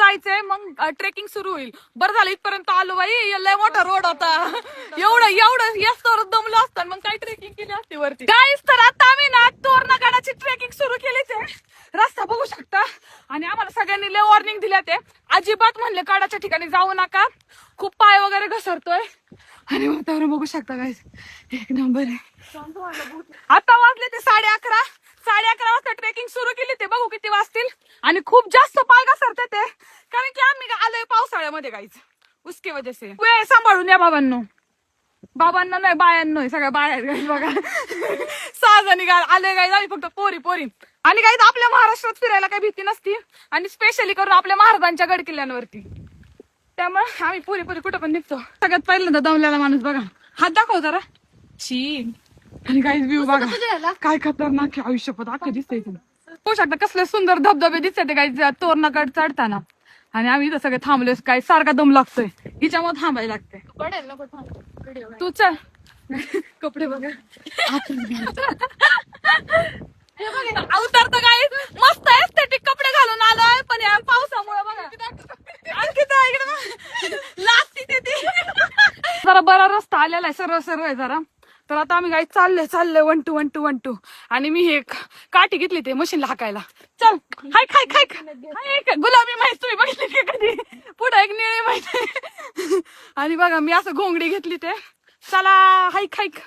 जायचंय, मग ट्रेकिंग सुरू होईल. बरं झालं इथपर्यंत आलो बाई, लय मोठा रोड होता. एवढं येस्तोवर दमलो असतं, मग काय ट्रेकिंग केली असती वरती. गाईस तर आता आम्ही ना तोरणागडाची ट्रेकिंग सुरू केलीच आहे. रस्ता बघू शकता आणि आम्हाला सगळ्यांनी लय वॉर्निंग दिल्या ते, अजिबात म्हणले गडाच्या ठिकाणी जाऊ नका, खूप पाय वगैरे घसरतोय. आणि वातावरण बघू शकता गाईस, एक नंबर आहे. आता वाजले ते 11:30 वाजता ट्रेकिंग सुरू केली, ते बघू किती वाजतील. आणि खूप जास्त पाय घसरते ते, कारण की आम्ही आलोय पावसाळ्यामध्ये गाईच, उसकी वजह से. वेळ सांभाळून या बाबांनो नाही, बायांनो, सगळ्या बाया आहेत बघा. 6 जणी आले गाईज, आम्ही फक्त पोरी. आणि गाईज आपल्या महाराष्ट्रात फिरायला काही भीती नसती, आणि स्पेशली करून आपल्या महाराजांच्या गड किल्ल्यांवरती. त्यामुळे आम्ही पोरी कुठं पण निघतो. सगळ्यात पहिल्यांदा दमलेला माणूस बघा, हात दाखव जरा. शी. आणि गाईज व्ह्यू बघा काय खतरनाक आहे, आयुष्यपत अख्खं दिसतंय. होऊ शकता कसले सुंदर धबधबे दिसते गाईज तोरणागड चढताना. आणि आम्ही इथं सगळे थांबलोय, काय सारखा दम लागतोय, हिच्यामुळे थांबायला लागतंय. तू चल, कपडे बघा. अवतार तर काय मस्त एस्थेटिक कपडे घालून आलोय, पण या पावसामुळे बघा आणखी लागती ती. जरा बरा रस्ता आलेला आहे, सर्व आहे जरा. तर आता आम्ही काही चाललोय 1 2 1 2. आणि मी हे काठी घेतली ते मशीनला हाकायला. चल हाय गुलाबी माहिती तुम्ही बघितली की कधी, पुढे एक निळी माहिती. आणि बघा मी असं घोंगडी घेतली ते, चला हाईक.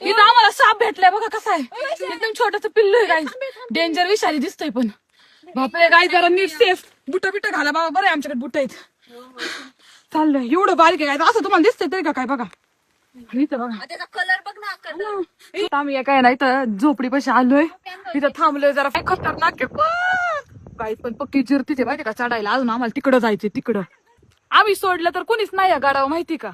इथं आम्हाला साप भेटलाय बघा, कसा आहे एकदम छोटस पिल्लू आहे गाईज, डेंजर विषारी दिसतोय. पण बापरे गाईज जरा नीट सेफ, बुट घाला बाबा, बरं आहे आमच्याकडे बुट आहेत. चाललंय एवढं बारीक आहे गाईज, असं तुम्हाला दिसतंय तरी का काय बघा. इथं बघा कलर बघ ना. आम्ही काय ना इथं झोपडी पाशी आलोय, इथं थांबलोय जरा. काय खतरनाक आहे गाईज, पण पक्की जिरतीचे माहिती का चढायला, अजून आम्हाला तिकडं जायचंय. तिकडं आम्ही सोडलं तर कुणीच नाही या गडावर माहिती का.